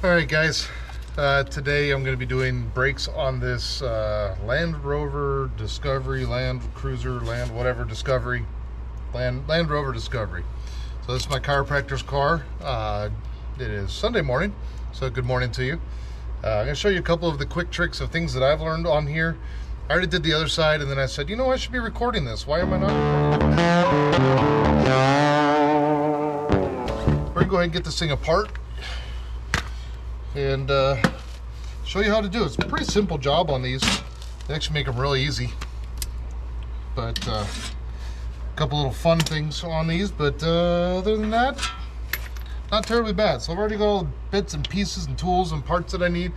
Alright guys, today I'm going to be doing brakes on this Land Rover Discovery, Land Cruiser, Land whatever Discovery, Land Rover Discovery. So this is my chiropractor's car. It is Sunday morning, so good morning to you. I'm going to show you a couple of the quick tricks of things that I've learned on here. I already did the other side, and then I said, you know, I should be recording this. Why am I not recording? We're going to go ahead and get this thing apart and show you how to do it. It's a pretty simple job on these. They actually make them really easy. But a couple little fun things on these, but other than that, not terribly bad. So I've already got all the bits and pieces and tools and parts that I need.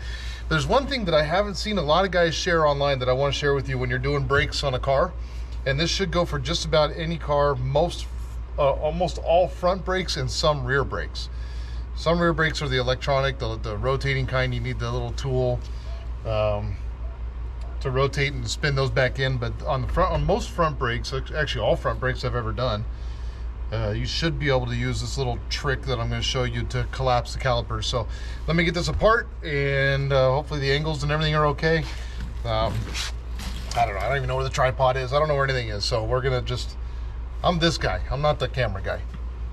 There's one thing that I haven't seen a lot of guys share online that I want to share with you when you're doing brakes on a car. And this should go for just about any car, almost all front brakes and some rear brakes. Some rear brakes are the electronic, the rotating kind. You need the little tool to rotate and spin those back in. But on the front, on most front brakes, actually all front brakes I've ever done, you should be able to use this little trick that I'm going to show you to collapse the calipers. So let me get this apart, and hopefully the angles and everything are okay. I don't know. I don't even know where the tripod is. I don't know where anything is. So we're going to I'm this guy. I'm not the camera guy.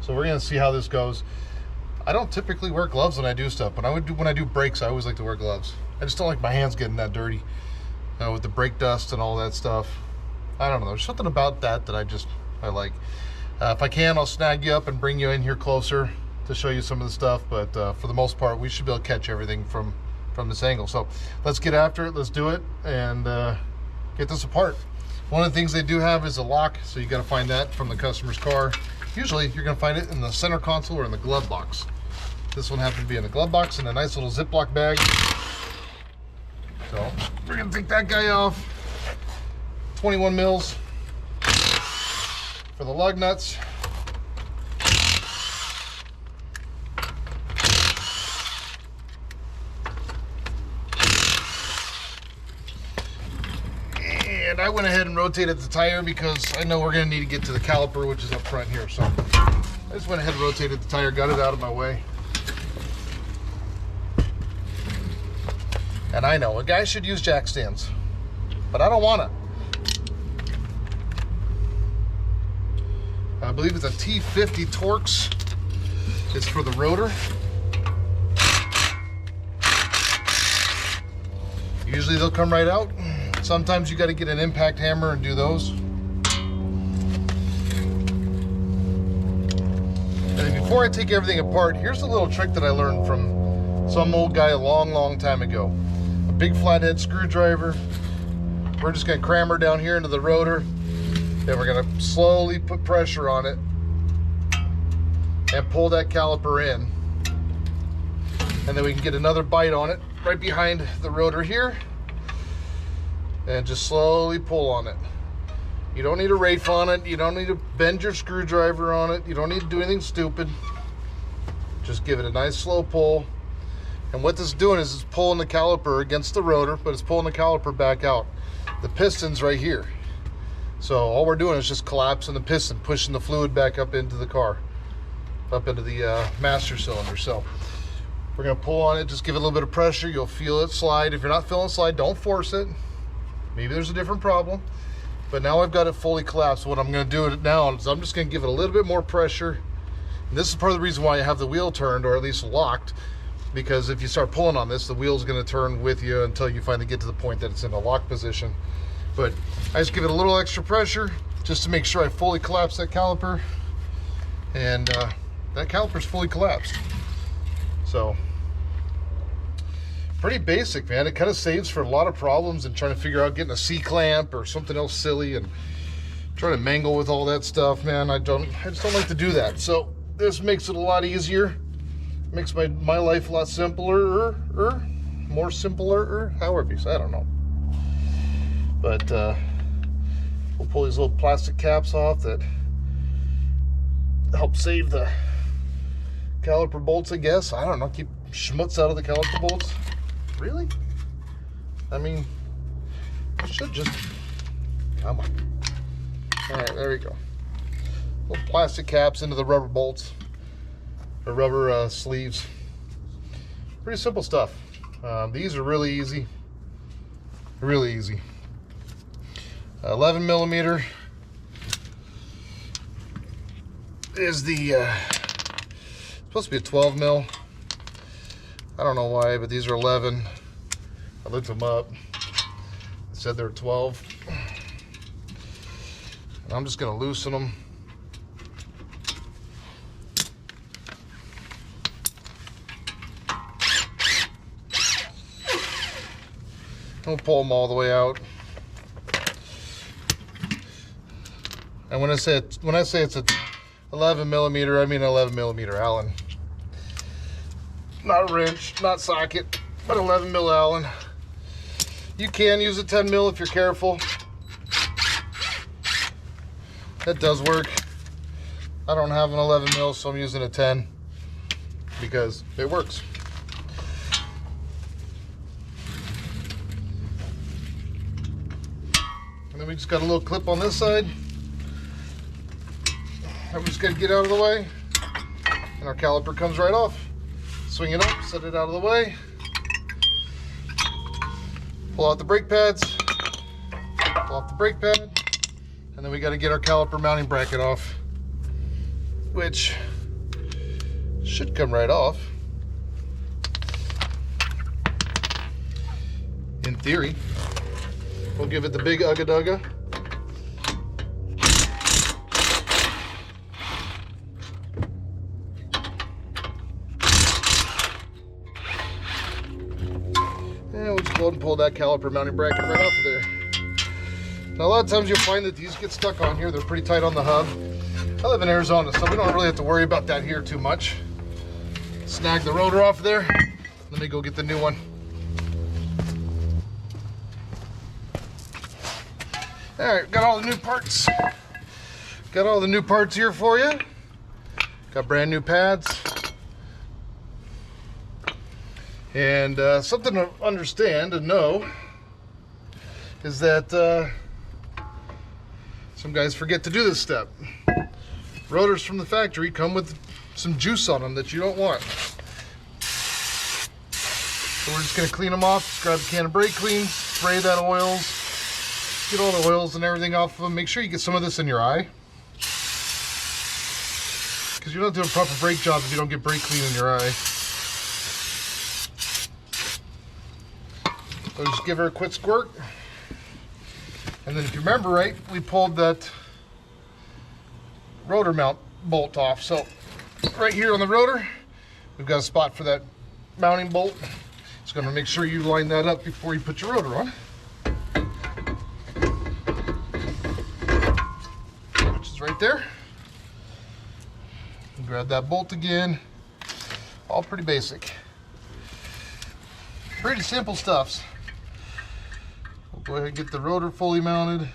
So we're going to see how this goes. I don't typically wear gloves when I do stuff, but when I do brakes, I always like to wear gloves. I just don't like my hands getting that dirty with the brake dust and all that stuff. I don't know. There's something about that I like. If I can, I'll snag you up and bring you in here closer to show you some of the stuff. But for the most part, we should be able to catch everything from this angle. So let's get after it. Let's do it and get this apart. One of the things they do have is a lock, so you got to find that from the customer's car. Usually, you're going to find it in the center console or in the glove box. This one happened to be in the glove box in a nice little Ziploc bag. So we're going to take that guy off. 21 mils for the lug nuts. And I went ahead and rotated the tire because I know we're going to need to get to the caliper, which is up front here. So I just went ahead and rotated the tire, got it out of my way. And I know a guy should use jack stands, but I don't want to. I believe it's a T50 Torx. It's for the rotor. Usually they'll come right out. Sometimes you got to get an impact hammer and do those. And before I take everything apart, here's a little trick that I learned from some old guy a long time ago. A big flathead screwdriver. We're just going to cram her down here into the rotor. Then we're going to slowly put pressure on it and pull that caliper in. And then we can get another bite on it right behind the rotor here. And just slowly pull on it. You don't need a rafe on it. You don't need to bend your screwdriver on it. You don't need to do anything stupid. Just give it a nice slow pull. And what this is doing is it's pulling the caliper against the rotor, but it's pulling the caliper back out. The piston's right here. So all we're doing is just collapsing the piston, pushing the fluid back up into the car, up into the master cylinder. So we're going to pull on it, just give it a little bit of pressure. You'll feel it slide. If you're not feeling it slide, don't force it. Maybe there's a different problem. But now I've got it fully collapsed. What I'm going to do now is I'm just going to give it a little bit more pressure. And this is part of the reason why I have the wheel turned, or at least locked, because if you start pulling on this, the wheel's going to turn with you until you finally get to the point that it's in a lock position. But I just give it a little extra pressure just to make sure I fully collapse that caliper. And that caliper's fully collapsed. So pretty basic, man. It kind of saves for a lot of problems and trying to figure out getting a C-clamp or something else silly and trying to mangle with all that stuff, man. I just don't like to do that. So this makes it a lot easier. Makes my life a lot simpler, more simpler, however you say, I don't know. But we'll pull these little plastic caps off that help save the caliper bolts, I guess. I don't know, keep schmutz out of the caliper bolts. Really? I mean, I should just, come on. All right, there we go. Little plastic caps into the rubber bolts, or rubber sleeves. Pretty simple stuff. These are really easy. Really easy. 11 millimeter is the supposed to be a 12 mil. I don't know why, but these are 11. I looked them up. It said they're 12. And I'm just going to loosen them. We'll pull them all the way out. And when I say it's a 11 millimeter, I mean 11 millimeter Allen. Not a wrench, not socket, but 11 mil Allen. You can use a 10 mil if you're careful. That does work. I don't have an 11 mil, so I'm using a 10 because it works. And then we just got a little clip on this side. I'm just gonna get out of the way, and our caliper comes right off. Swing it up, set it out of the way. Pull out the brake pads. Pull off the brake pad. And then we got to get our caliper mounting bracket off, which should come right off. In theory. We'll give it the big ugga-dugga. And we'll just go ahead and pull that caliper mounting bracket right off of there. Now, a lot of times you'll find that these get stuck on here. They're pretty tight on the hub. I live in Arizona, so we don't really have to worry about that here too much. Snag the rotor off there. Let me go get the new one. All right, got all the new parts. Got all the new parts here for you. Got brand new pads. And something to understand and know is that some guys forget to do this step. Rotors from the factory come with some juice on them that you don't want. So we're just gonna clean them off. Just grab a can of brake clean, spray that oils, get all the oils and everything off of them. Make sure you get some of this in your eye, because you're not doing a proper brake job if you don't get brake clean in your eye. So just give her a quick squirt. And then if you remember right, we pulled that rotor mount bolt off. So right here on the rotor, we've got a spot for that mounting bolt. Just gonna make sure you line that up before you put your rotor on. Which is right there. Grab that bolt again. All pretty basic. Pretty simple stuffs. We'll go ahead and get the rotor fully mounted.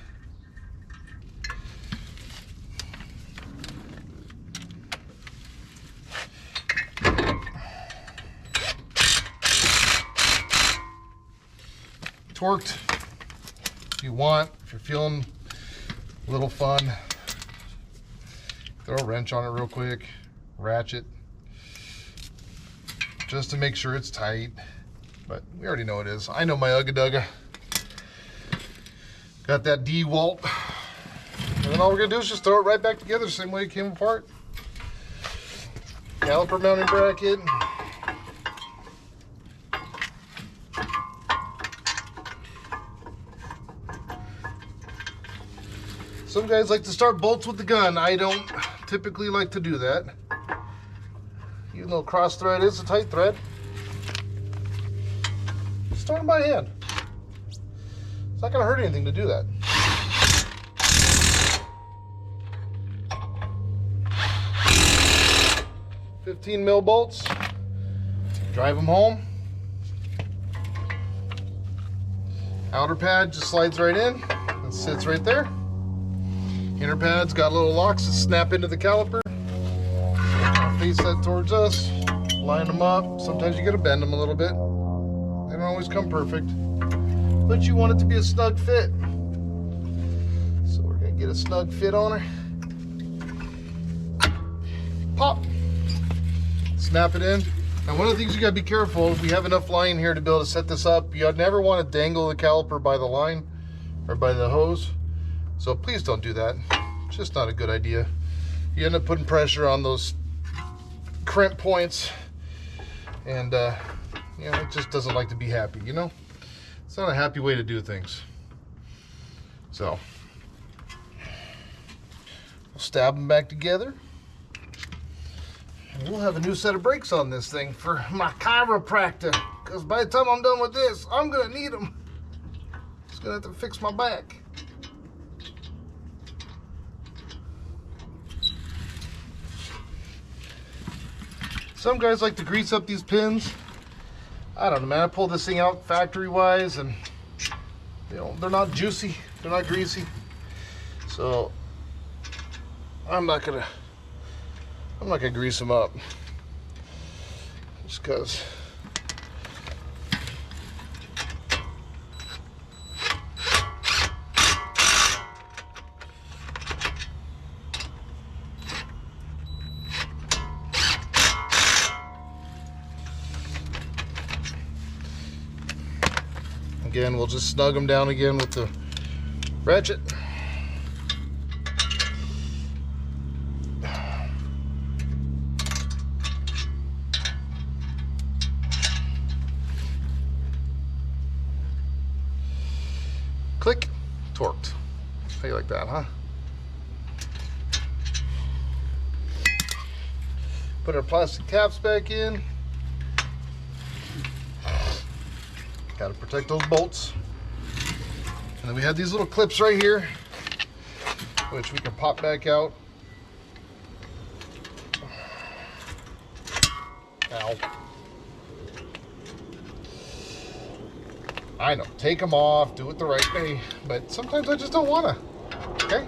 Torqued if you want. If you're feeling a little fun, throw a wrench on it real quick, ratchet, just to make sure it's tight. But we already know it is. I know my ugga-dugga. Got that D-Walt. And then all we're gonna do is just throw it right back together the same way it came apart. Caliper mounting bracket. Some guys like to start bolts with the gun. I don't typically like to do that. Even though cross thread is a tight thread. Start them by hand. It's not going to hurt anything to do that. $15 mil bolts. Drive them home. Outer pad just slides right in and sits right there. Inner pad's got little locks that snap into the caliper. Face that towards us. Line them up. Sometimes you got to bend them a little bit. They don't always come perfect, but you want it to be a snug fit. So we're gonna get a snug fit on her. Pop. Snap it in. Now, one of the things you gotta be careful, we have enough line here to be able to set this up. You never want to dangle the caliper by the line or by the hose. So please don't do that. It's just not a good idea. You end up putting pressure on those crimp points, and you know, it just doesn't like to be happy, you know? It's not a happy way to do things. So, we'll stab them back together. And we'll have a new set of brakes on this thing for my chiropractor, because by the time I'm done with this, I'm gonna need them. Just gonna have to fix my back. Some guys like to grease up these pins. I don't know, man. I pulled this thing out factory-wise, and you know, they're not juicy, they're not greasy. So I'm not gonna grease them up, just because. Again, we'll just snug them down again with the ratchet. Click, torqued. How you like that, huh? Put our plastic caps back in. Got to protect those bolts. And then we have these little clips right here, which we can pop back out. Ow. I know, take them off, do it the right way, but sometimes I just don't want to, okay?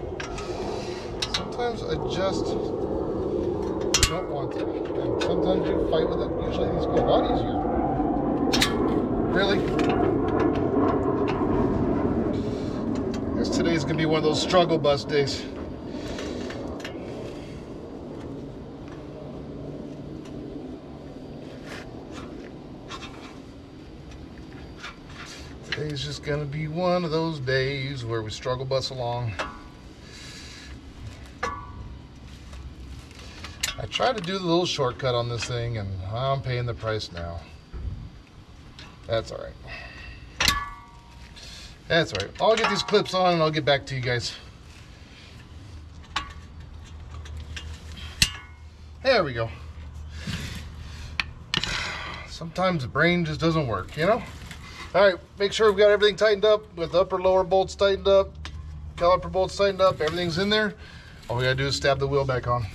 Sometimes I just don't want to. And sometimes you fight with it. Usually these go a lot easier. Really? I guess today's gonna be one of those struggle bus days. Today's just gonna be one of those days where we struggle bus along. I tried to do the little shortcut on this thing, and I'm paying the price now. That's all right. That's all right. I'll get these clips on and I'll get back to you guys. There we go. Sometimes the brain just doesn't work, you know? All right, make sure we've got everything tightened up, with the upper lower bolts tightened up, caliper bolts tightened up, everything's in there. All we gotta do is stab the wheel back on.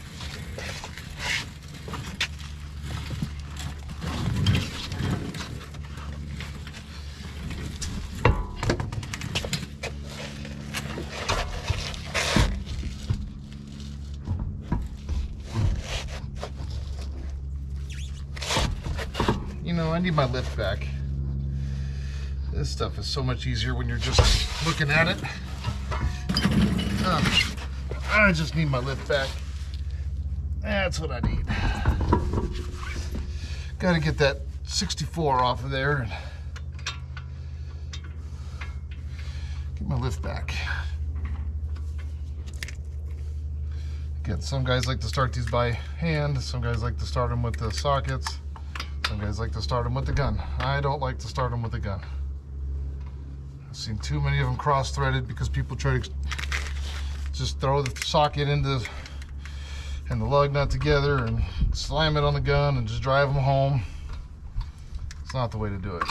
You know, I need my lift back. This stuff is so much easier when you're just looking at it. I just need my lift back. That's what I need. Got to get that 64 off of there and get my lift back. Again, some guys like to start these by hand. Some guys like to start them with the sockets. Some guys like to start them with the gun. I don't like to start them with the gun. I've seen too many of them cross-threaded because people try to just throw the socket into and the lug nut together and slam it on the gun and just drive them home. It's not the way to do it.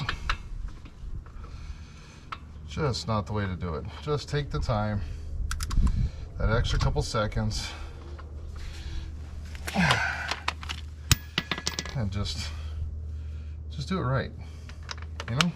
Just not the way to do it. Just take the time, that extra couple seconds, and just do it right, you know?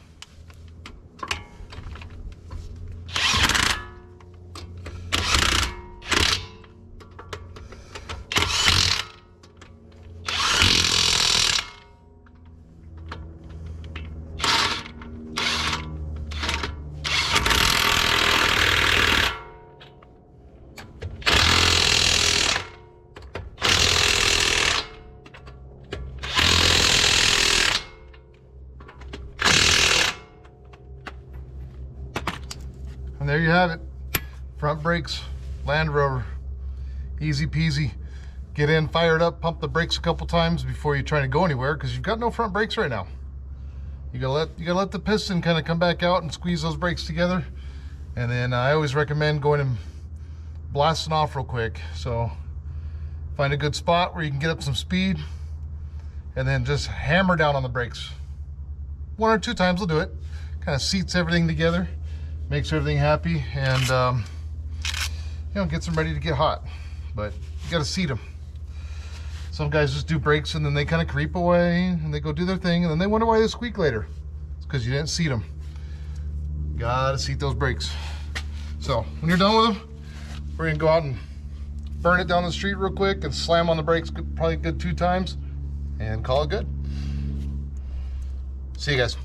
there you have it. Front brakes, Land Rover. Easy peasy. Get in, fire it up, pump the brakes a couple times before you try to go anywhere, because you've got no front brakes right now. You gotta let the piston kind of come back out and squeeze those brakes together. And then I always recommend going and blasting off real quick. So find a good spot where you can get up some speed, and then just hammer down on the brakes. 1 or 2 times will do it. Kind of seats everything together, makes everything happy, and you know, gets them ready to get hot. But you gotta seat them. Some guys just do brakes and then they kind of creep away and they go do their thing, and then they wonder why they squeak later. It's because you didn't seat them. Gotta seat those brakes. So when you're done with them, we're gonna go out and burn it down the street real quick and slam on the brakes probably a good 2 times and call it good. See you guys.